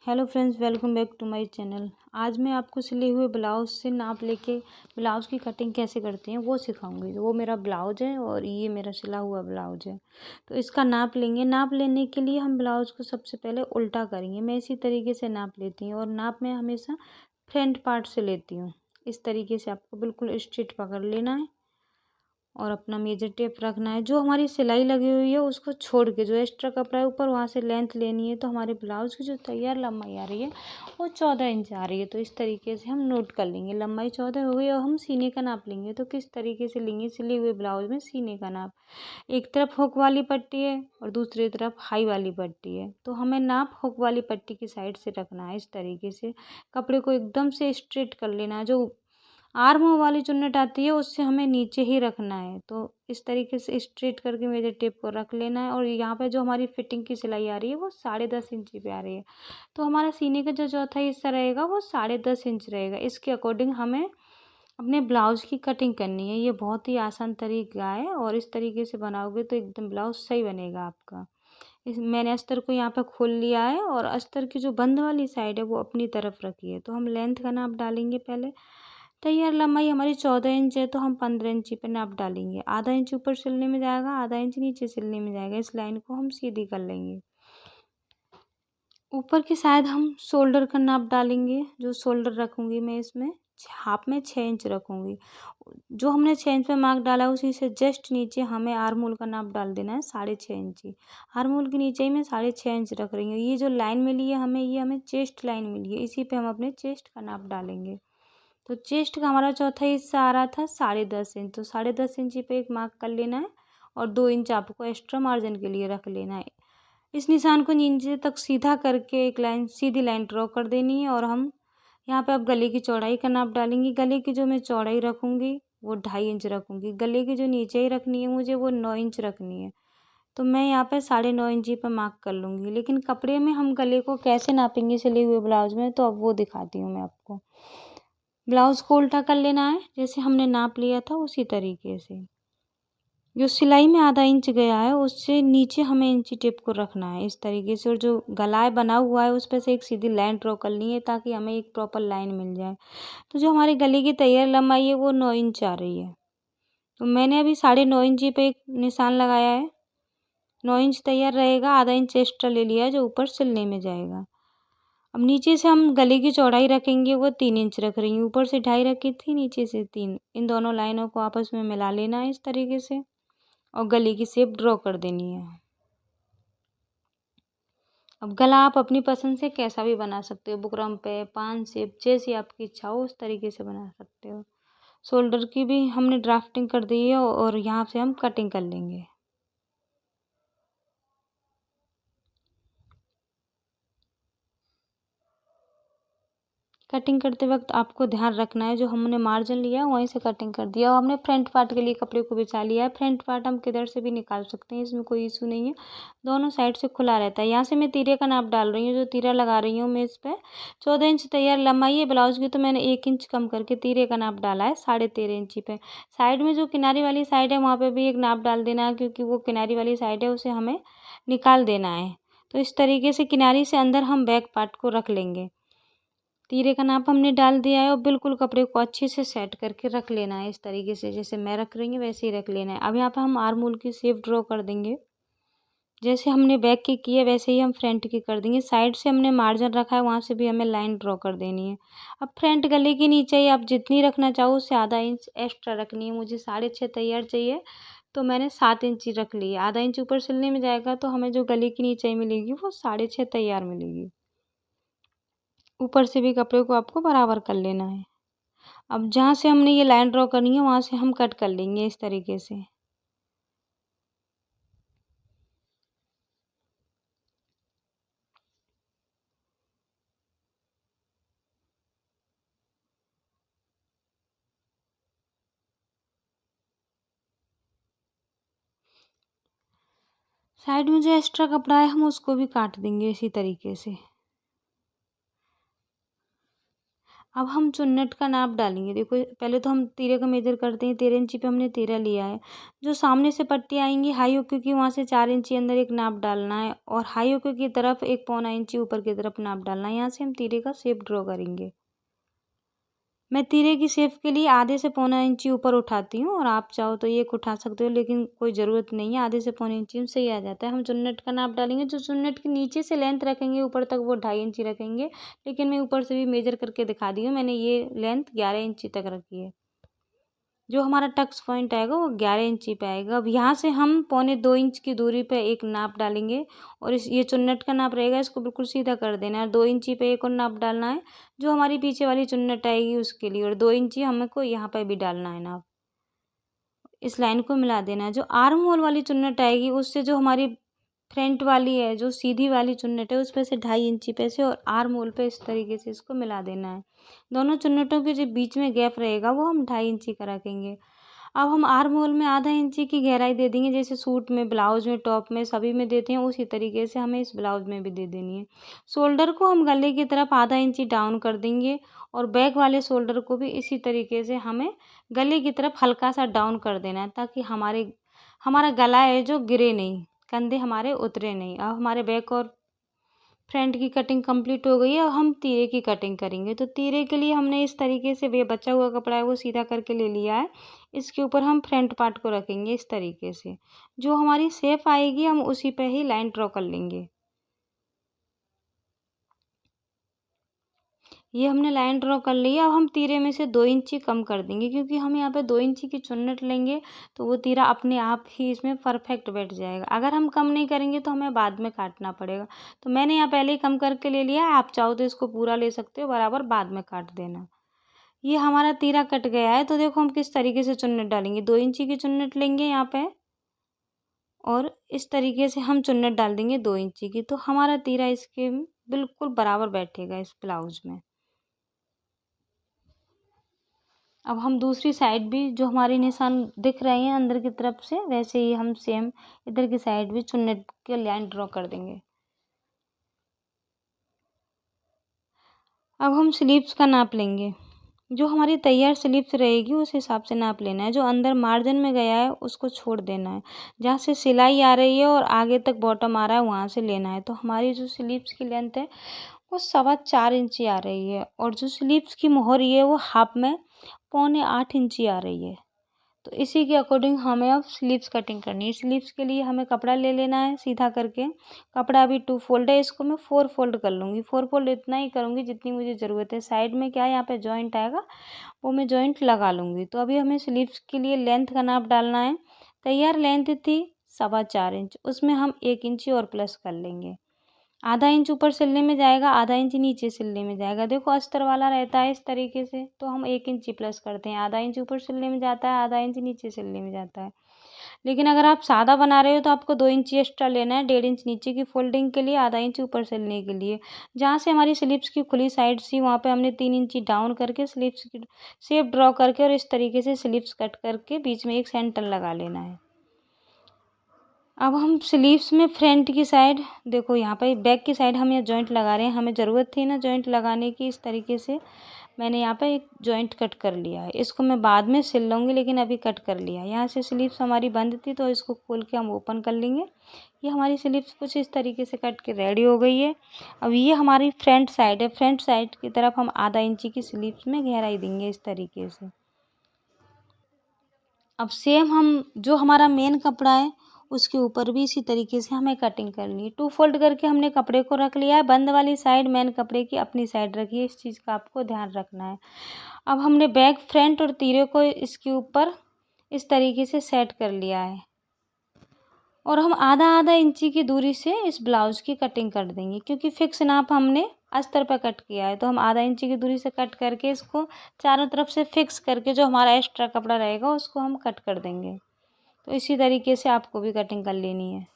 Hello friends, welcome back to my channel. आज मैं आपको सिले हुए ब्लाउज से नाप लेके ब्लाउज की कटिंग कैसे करते हैं वो सिखाऊंगी। वो मेरा ब्लाउज है और ये मेरा सिला हुआ ब्लाउज है। तो इसका नाप लेंगे। नाप लेने के लिए हम ब्लाउज को सबसे पहले उल्टा करेंगे। मैं इसी तरीके से नाप लेती हूँ और नाप मैं हमेशा फ्रंट पार्ट से लेती हूँ। इस तरीके से आपको बिल्कुल स्ट्रेट पकड़ लेना है और अपना मेजर टेप रखना है। जो हमारी सिलाई लगी हुई है उसको छोड़ के जो एक्स्ट्रा कपड़ा है ऊपर वहाँ से लेंथ लेनी है। तो हमारे ब्लाउज की जो तैयार लंबाई आ रही है वो 14 इंच आ रही है। तो इस तरीके से हम नोट कर लेंगे। लंबाई 14 हो गई और हम सीने का नाप लेंगे। तो किस तरीके से लेंगे सिले हुए ब्लाउज में सीने का नाप। एक तरफ हुक वाली पट्टी है और दूसरी तरफ हाई वाली पट्टी है। तो हमें नाप हुक वाली पट्टी की साइड से रखना है। इस तरीके से कपड़े को एकदम से स्ट्रेट कर लेना है। जो आर्म वाली चुन्नट आती है उससे हमें नीचे ही रखना है। तो इस तरीके से स्ट्रेट करके मेजर टेप को रख लेना है। और यहाँ पे जो हमारी फिटिंग की सिलाई आ रही है वो 10.5 इंच पे आ रही है। तो हमारा सीने का जो चौथा हिस्सा रहेगा वो 10.5 इंच रहेगा। इसके अकॉर्डिंग हमें अपने ब्लाउज की कटिंग करनी है। ये बहुत ही आसान तरीका है और इस तरीके से बनाओगे तो एकदम ब्लाउज सही बनेगा आपका। इस मैंने अस्तर को यहाँ पे खोल लिया है और अस्तर की जो बंद वाली साइड है वो अपनी तरफ रखी है। तो हम लेंथ का नाप डालेंगे पहले। तैयार लंबाई हमारी 14 इंच है तो हम 15 इंची पे नाप डालेंगे। आधा इंच ऊपर सिलने में जाएगा, आधा इंच नीचे सिलने में जाएगा। इस लाइन को हम सीधी कर लेंगे। ऊपर की साइड हम शोल्डर का नाप डालेंगे। जो शोल्डर रखूँगी मैं इसमें हाफ में 6 इंच रखूँगी। जो हमने 6 इंच पे मार्क डाला है उसी से जस्ट नीचे हमें आर्म होल का नाप डाल देना है 6.5 इंची। आर्म होल के नीचे ही मैं 6.5 इंच रख रही हूँ। ये जो लाइन मिली है हमें, ये हमें चेस्ट लाइन मिली है। इसी पे हम अपने चेस्ट का नाप डालेंगे। तो चेस्ट का हमारा चौथा हिस्सा आ रहा था 10.5 इंच। तो 10.5 इंची पे एक मार्क कर लेना है और 2 इंच आपको एक्स्ट्रा मार्जिन के लिए रख लेना है। इस निशान को नीचे तक सीधा करके एक लाइन सीधी लाइन ड्रॉ कर देनी है। और हम यहाँ पे अब गले की चौड़ाई का नाप डालेंगे। गले की जो मैं चौड़ाई रखूँगी वो 2.5 इंच रखूँगी। गले की जो नीचे ही रखनी है मुझे वो 9 इंच रखनी है। तो मैं यहाँ पे 9.5 इंची पे मार्क कर लूँगी। लेकिन कपड़े में हम गले को कैसे नापेंगे सिले हुए ब्लाउज में, तो अब वो दिखाती हूँ मैं आपको। ब्लाउज को उल्टा कर लेना है जैसे हमने नाप लिया था उसी तरीके से। जो सिलाई में आधा इंच गया है उससे नीचे हमें इंची टेप को रखना है इस तरीके से। और जो गलाय बना हुआ है उस पर से एक सीधी लाइन ड्रॉ करनी है ताकि हमें एक प्रॉपर लाइन मिल जाए। तो जो हमारे गले की तैयार लंबाई है वो 9 इंच आ रही है। तो मैंने अभी 9.5 इंची पे एक निशान लगाया है। 9 इंच तैयार रहेगा, आधा इंच एक्स्ट्रा ले लिया है जो ऊपर सिलने में जाएगा। अब नीचे से हम गले की चौड़ाई रखेंगे वो 3 इंच रख रही हूँ। ऊपर से 2.5 रखी थी, नीचे से 3। इन दोनों लाइनों को आपस में मिला लेना है इस तरीके से और गले की शेप ड्रॉ कर देनी है। अब गला आप अपनी पसंद से कैसा भी बना सकते हो, बुकरम पे, पान शेप, जैसी आपकी इच्छा हो उस तरीके से बना सकते हो। शोल्डर की भी हमने ड्राफ्टिंग कर दी है और यहाँ से हम कटिंग कर लेंगे। कटिंग करते वक्त आपको ध्यान रखना है जो हमने मार्जिन लिया है वहीं से कटिंग कर दिया। और हमने फ्रंट पार्ट के लिए कपड़े को बिछा लिया है। फ्रंट पार्ट हम किधर से भी निकाल सकते हैं, इसमें कोई इशू नहीं है। दोनों साइड से खुला रहता है। यहाँ से मैं तीरे का नाप डाल रही हूँ। जो तीरा लगा रही हूँ मैं इस पर 14 इंच तैयार लंबाई है ब्लाउज की, तो मैंने 1 इंच कम करके तीरे का नाप डाला है 13.5 इंची पे। साइड में जो किनारी वाली साइड है वहाँ पर भी एक नाप डाल देना है क्योंकि वो किनारी वाली साइड है उसे हमें निकाल देना है। तो इस तरीके से किनारी से अंदर हम बैक पार्ट को रख लेंगे। तीरे का नाप हमने डाल दिया है और बिल्कुल कपड़े को अच्छे से सेट करके रख लेना है इस तरीके से। जैसे मैं रख रही हूँ वैसे ही रख लेना है। अब यहाँ पे हम आर्म होल की शेप ड्रॉ कर देंगे। जैसे हमने बैक की है वैसे ही हम फ्रंट की कर देंगे। साइड से हमने मार्जिन रखा है वहाँ से भी हमें लाइन ड्रॉ कर देनी है। अब फ्रंट गले के नीचे ही आप जितनी रखना चाहो उससे आधा इंच एक्स्ट्रा रखनी है। मुझे 6.5 तैयार चाहिए तो मैंने 7 इंची रख ली है। आधा इंच ऊपर सिलने में जाएगा तो हमें जो गले की नीचे मिलेगी वो 6.5 तैयार मिलेगी। ऊपर से भी कपड़े को आपको बराबर कर लेना है। अब जहाँ से हमने ये लाइन ड्रॉ करनी है वहाँ से हम कट कर लेंगे इस तरीके से। साइड में जो एक्स्ट्रा कपड़ा है हम उसको भी काट देंगे इसी तरीके से। अब हम चुन्नट का नाप डालेंगे। देखो पहले तो हम तीरे का मेजर करते हैं। 13 इंची पे हमने तीरा लिया है। जो सामने से पट्टी आएंगी हाई होके की वहाँ से 4 इंची अंदर एक नाप डालना है और हाई होके की तरफ 1 इंची ऊपर की तरफ नाप डालना है। यहाँ से हम तीरे का शेप ड्रॉ करेंगे। मैं तीरे की शेप के लिए आधे से 1 इंची ऊपर उठाती हूँ और आप चाहो तो 1 उठा सकते हो, लेकिन कोई ज़रूरत नहीं है। आधे से 1 इंची में सही आ जाता है। हम चुन्नट का नाप डालेंगे। जो चुन्नट के नीचे से लेंथ रखेंगे ऊपर तक वो 2.5 इंची रखेंगे, लेकिन मैं ऊपर से भी मेजर करके दिखा दी हूँ। मैंने ये लेंथ 11 इंची तक रखी है। जो हमारा टक्स पॉइंट आएगा वो 11 इंची पे आएगा। अब यहाँ से हम 1.25 इंच की दूरी पे एक नाप डालेंगे और इस ये चुन्नट का नाप रहेगा, इसको बिल्कुल सीधा कर देना है। 2 इंची पे एक और नाप डालना है जो हमारी पीछे वाली चुन्नट आएगी उसके लिए, और 2 इंची हमको यहाँ पे भी डालना है नाप। इस लाइन को मिला देना है। जो आर्म होल वाली चुन्नट आएगी उससे जो हमारी फ्रंट वाली है, जो सीधी वाली चुन्नट है, उस पे से 2.5 इंची पे से और आर्म होल पे इस तरीके से इसको मिला देना है। दोनों चुन्नटों के जो बीच में गैप रहेगा वो हम 2.5 इंची का रखेंगे। अब हम आर्म होल में आधा इंची की गहराई दे देंगे, जैसे सूट में, ब्लाउज में, टॉप में सभी में देते हैं उसी तरीके से हमें इस ब्लाउज में भी दे देनी है। शोल्डर को हम गले की तरफ आधा इंची डाउन कर देंगे और बैक वाले शोल्डर को भी इसी तरीके से हमें गले की तरफ हल्का सा डाउन कर देना है, ताकि हमारा गला है जो गिरे नहीं, कंधे हमारे उतरे नहीं। अब हमारे बैक और फ्रंट की कटिंग कंप्लीट हो गई है और हम तीरे की कटिंग करेंगे। तो तीरे के लिए हमने इस तरीके से ये बचा हुआ कपड़ा है वो सीधा करके ले लिया है। इसके ऊपर हम फ्रंट पार्ट को रखेंगे इस तरीके से। जो हमारी शेप आएगी हम उसी पे ही लाइन ड्रॉ कर लेंगे। ये हमने लाइन ड्रॉ कर ली है। अब हम तीरे में से 2 इंची कम कर देंगे, क्योंकि हम यहाँ पे 2 इंची की चुन्नट लेंगे तो वो तीरा अपने आप ही इसमें परफेक्ट बैठ जाएगा। अगर हम कम नहीं करेंगे तो हमें बाद में काटना पड़ेगा। तो मैंने यहाँ पहले ही कम करके ले लिया है। आप चाहो तो इसको पूरा ले सकते हो, बराबर बाद में काट देना। ये हमारा तीरा कट गया है। तो देखो हम किस तरीके से चुन्नट डालेंगे। 2 इंची की चुन्नट लेंगे यहाँ पे और इस तरीके से हम चुन्नट डाल देंगे 2 इंची की, तो हमारा तीरा इसके बिल्कुल बराबर बैठेगा इस ब्लाउज में। अब हम दूसरी साइड भी जो हमारे निशान दिख रहे हैं अंदर की तरफ से, वैसे ही हम सेम इधर की साइड भी चुन्नट के लाइन ड्रॉ कर देंगे। अब हम स्लीव्स का नाप लेंगे। जो हमारी तैयार स्लीव्स रहेगी उस हिसाब से नाप लेना है। जो अंदर मार्जिन में गया है उसको छोड़ देना है। जहाँ से सिलाई आ रही है और आगे तक बॉटम आ रहा है वहाँ से लेना है। तो हमारी जो स्लीव्स की लेंथ है वो 4.25 इंची आ रही है और जो स्लीव्स की मोहरी है वो हाफ में 7.25 इंची आ रही है। तो इसी के अकॉर्डिंग हमें अब स्लीव्स कटिंग करनी है। स्लीव्स के लिए हमें कपड़ा ले लेना है सीधा करके। कपड़ा अभी 2 फोल्ड है, इसको मैं 4 फोल्ड कर लूँगी। 4 फोल्ड इतना ही करूँगी जितनी मुझे ज़रूरत है। साइड में क्या है, यहाँ पे जॉइंट आएगा वो मैं जॉइंट लगा लूँगी। तो अभी हमें स्लीव्स के लिए लेंथ का नाप डालना है। तैयार लेंथ थी 4.25 इंच, उसमें हम 1 इंची और प्लस कर लेंगे। आधा इंच ऊपर सिलने में जाएगा, आधा इंच नीचे सिलने में जाएगा। देखो अस्तर वाला रहता है इस तरीके से, तो हम 1 इंची प्लस करते हैं। आधा इंच ऊपर सिलने में जाता है, आधा इंच नीचे सिलने में जाता है। लेकिन अगर आप सादा बना रहे हो तो आपको 2 इंची एक्स्ट्रा लेना है, 1.5 इंच नीचे की फोल्डिंग के लिए, आधा इंच ऊपर सिलने के लिए। जहाँ से हमारी स्लीव्स की खुली साइड थी वहाँ पे हमने 3 इंची डाउन करके स्लीव्स की शेप ड्रॉ करके और इस तरीके से स्लीव्स कट करके बीच में एक सेंटर लगा लेना है। अब हम स्लीव्स में फ्रंट की साइड, देखो यहाँ पर बैक की साइड हम यहाँ जॉइंट लगा रहे हैं। हमें ज़रूरत थी ना जॉइंट लगाने की, इस तरीके से मैंने यहाँ पे एक जॉइंट कट कर लिया है। इसको मैं बाद में सिल लूँगी, लेकिन अभी कट कर लिया है। यहाँ से स्लीव्स हमारी बंद थी तो इसको खोल के हम ओपन कर लेंगे। ये हमारी स्लीव्स कुछ इस तरीके से कट के रेडी हो गई है। अब ये हमारी फ्रंट साइड है। फ्रंट साइड की तरफ हम आधा इंची की स्लीव्स में गहराई देंगे इस तरीके से। अब सेम हम जो हमारा मेन कपड़ा है उसके ऊपर भी इसी तरीके से हमें कटिंग करनी है। 2 फोल्ड करके हमने कपड़े को रख लिया है। बंद वाली साइड मेन कपड़े की अपनी साइड रखिए, इस चीज़ का आपको ध्यान रखना है। अब हमने बैक, फ्रंट और तीरे को इसके ऊपर इस तरीके से सेट कर लिया है और हम आधा आधा इंची की दूरी से इस ब्लाउज की कटिंग कर देंगे, क्योंकि फिक्स नाप हमने अस्तर पर कट किया है। तो हम आधा इंची की दूरी से कट करके इसको चारों तरफ से फिक्स करके जो हमारा एक्स्ट्रा कपड़ा रहेगा उसको हम कट कर देंगे। तो इसी तरीके से आपको भी कटिंग कर लेनी है।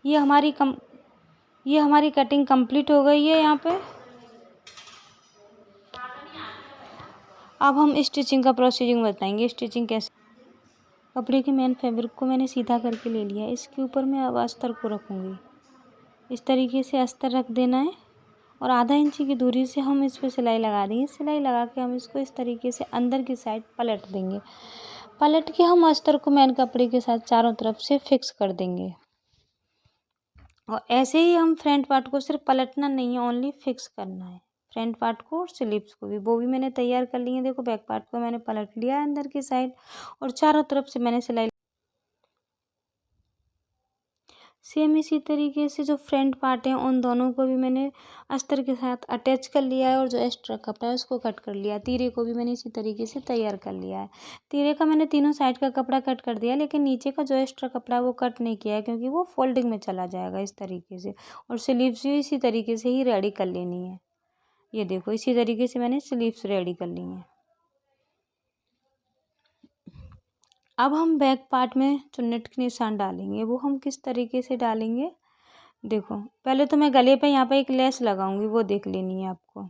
ये हमारी कटिंग कंप्लीट हो गई है यहाँ पे। अब हम स्टिचिंग का प्रोसीजिंग बताएंगे, स्टिचिंग कैसे। कपड़े के मेन फैब्रिक को मैंने सीधा करके ले लिया है। इसके ऊपर मैं अब अस्तर को रखूँगी। इस तरीके से अस्तर रख देना है और आधा इंची की दूरी से हम इस पर सिलाई लगा देंगे। सिलाई लगा के हम इसको इस तरीके से अंदर की साइड पलट देंगे। पलट के हम अस्तर को मेन कपड़े के साथ चारों तरफ से फिक्स कर देंगे। और ऐसे ही हम फ्रंट पार्ट को सिर्फ पलटना नहीं है, ओनली फिक्स करना है फ्रंट पार्ट को और स्लीव्स को भी। वो भी मैंने तैयार कर ली है। देखो बैक पार्ट को मैंने पलट लिया है अंदर की साइड और चारों तरफ से मैंने सिलाई। सेम इसी तरीके से जो फ्रंट पार्ट है उन दोनों को भी मैंने अस्तर के साथ अटैच कर लिया है और जो एक्स्ट्रा कपड़ा है उसको कट कर लिया है। तीरे को भी मैंने इसी तरीके से तैयार कर लिया है। तीरे का मैंने तीनों साइड का कपड़ा कट कर दिया, लेकिन नीचे का जो एक्स्ट्रा कपड़ा है वो कट नहीं किया है क्योंकि वो फोल्डिंग में चला जाएगा इस तरीके से। और स्लीव्स भी इसी तरीके से ही रेडी कर लेनी है। ये देखो इसी तरीके से मैंने स्लीव्स रेडी कर ली हैं। अब हम बैक पार्ट में चुन्नट के निशान डालेंगे। वो हम किस तरीके से डालेंगे, देखो पहले तो मैं गले पे यहाँ पे एक लेस लगाऊंगी, वो देख लेनी है आपको।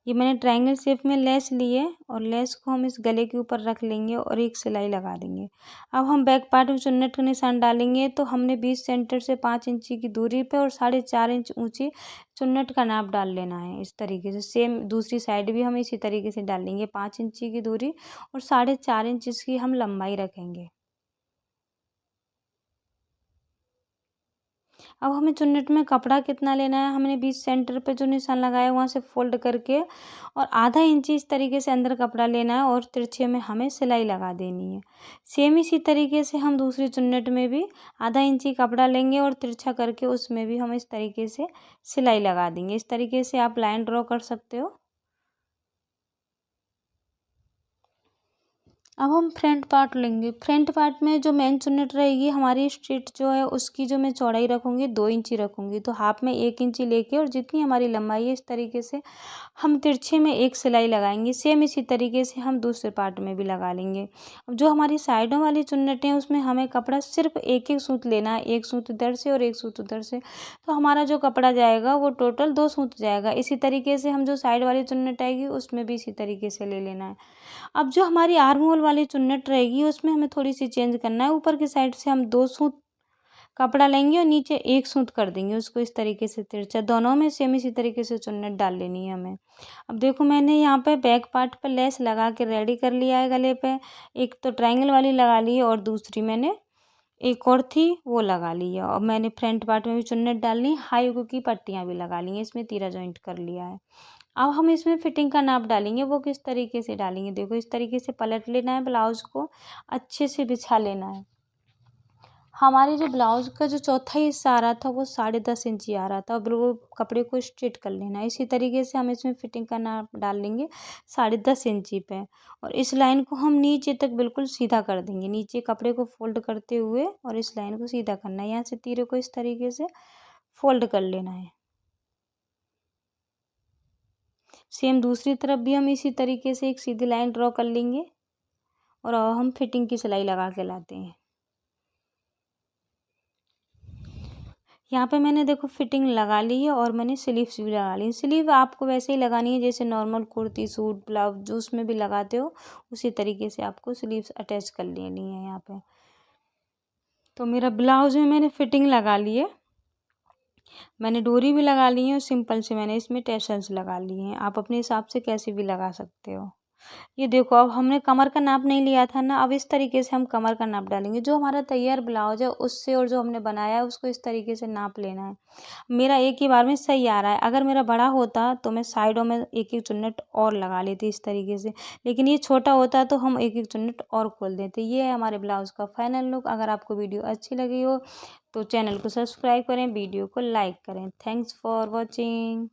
ये मैंने ट्रायंगल शेप में लेस ली है और लेस को हम इस गले के ऊपर रख लेंगे और एक सिलाई लगा देंगे। अब हम बैक पार्ट में चुन्नट का निशान डालेंगे तो हमने 20 सेंटर से 5 इंची की दूरी पे और 4.5 इंच ऊंची चुन्नट का नाप डाल लेना है। इस तरीके से सेम दूसरी साइड भी हम इसी तरीके से डाल लेंगे। 5 इंची की दूरी और 4.5 इंच इसकी हम लंबाई रखेंगे। अब हमें चुन्नट में कपड़ा कितना लेना है, हमने 20 सेंटर पे जो निशान लगाया है वहाँ से फोल्ड करके और आधा इंची इस तरीके से अंदर कपड़ा लेना है और तिरछे में हमें सिलाई लगा देनी है। सेम इसी तरीके से हम दूसरी चुन्नट में भी आधा इंची कपड़ा लेंगे और तिरछा करके उसमें भी हम इस तरीके से सिलाई लगा देंगे। इस तरीके से आप लाइन ड्रॉ कर सकते हो। अब हम फ्रंट पार्ट लेंगे। फ्रंट पार्ट में जो मेन चुन्नट रहेगी हमारी स्ट्रेट जो है उसकी जो मैं चौड़ाई रखूँगी 2 इंची रखूँगी। तो हाफ में 1 इंची लेके और जितनी हमारी लंबाई है इस तरीके से हम तिरछे में एक सिलाई लगाएंगे। सेम इसी तरीके से हम दूसरे पार्ट में भी लगा लेंगे। अब जो हमारी साइडों वाली चुन्नटें हैं उसमें हमें कपड़ा सिर्फ एक एक सूत लेना है, एक सूत इधर से और एक सूत उधर से। तो हमारा जो कपड़ा जाएगा वो टोटल 2 सूत जाएगा। इसी तरीके से हम जो साइड वाली चुन्नट आएगी उसमें भी इसी तरीके से ले लेना है। अब जो हमारी आर्म होल वाली चुन्नट रहेगी उसमें हमें थोड़ी सी चेंज करना है। ऊपर की साइड से हम 2 सूत कपड़ा लेंगे और नीचे 1 सूत कर देंगे उसको इस तरीके से तिरछा। दोनों में सेम इसी तरीके से चुन्नट डाल लेनी है हमें। अब देखो मैंने यहाँ पे बैक पार्ट पर लेस लगा के रेडी कर लिया है गले पे। एक तो ट्रायंगल वाली लगा ली है और दूसरी मैंने एक और थी वो लगा ली है। और मैंने फ्रंट पार्ट में भी चुन्नट डालनी, हाई हुक की पट्टियाँ भी लगा ली हैं, इसमें तीरा जॉइंट कर लिया है। अब हम इसमें फिटिंग का नाप डालेंगे। वो किस तरीके से डालेंगे, देखो इस तरीके से पलट लेना है, ब्लाउज को अच्छे से बिछा लेना है। हमारे जो ब्लाउज का जो चौथा हिस्सा आ रहा था वो 10.5 इंची आ रहा था और बिल्कुल कपड़े को स्ट्रेट कर लेना है। इसी तरीके से हम इसमें फिटिंग का नाप डाल लेंगे 10.5 इंची पे और इस लाइन को हम नीचे तक बिल्कुल सीधा कर देंगे। नीचे कपड़े को फोल्ड करते हुए और इस लाइन को सीधा करना है। यहाँ से तीरे को इस तरीके से फोल्ड कर लेना है। सेम दूसरी तरफ भी हम इसी तरीके से एक सीधी लाइन ड्रॉ कर लेंगे और हम फिटिंग की सिलाई लगा के लाते हैं। यहाँ पे मैंने देखो फिटिंग लगा ली है और मैंने स्लीव्स भी लगा ली है। स्लीव आपको वैसे ही लगानी है जैसे नॉर्मल कुर्ती सूट ब्लाउज जो उसमें भी लगाते हो, उसी तरीके से आपको स्लीव्स अटैच कर लेनी है यहाँ पे। तो मेरा ब्लाउज में मैंने फिटिंग लगा ली है, मैंने डोरी भी लगा ली है और सिंपल से मैंने इसमें टैसल्स लगा लिए हैं। आप अपने हिसाब से कैसे भी लगा सकते हो। ये देखो अब हमने कमर का नाप नहीं लिया था ना, अब इस तरीके से हम कमर का नाप डालेंगे। जो हमारा तैयार ब्लाउज है उससे और जो हमने बनाया है उसको इस तरीके से नाप लेना है। मेरा एक ही बार में सही आ रहा है। अगर मेरा बड़ा होता तो मैं साइडों में एक एक चुन्नट और लगा लेती इस तरीके से, लेकिन ये छोटा होता तो हम एक एक चुन्नट और खोल देते। ये है हमारे ब्लाउज का फाइनल लुक। अगर आपको वीडियो अच्छी लगी हो तो चैनल को सब्सक्राइब करें, वीडियो को लाइक करें। Thanks for watching.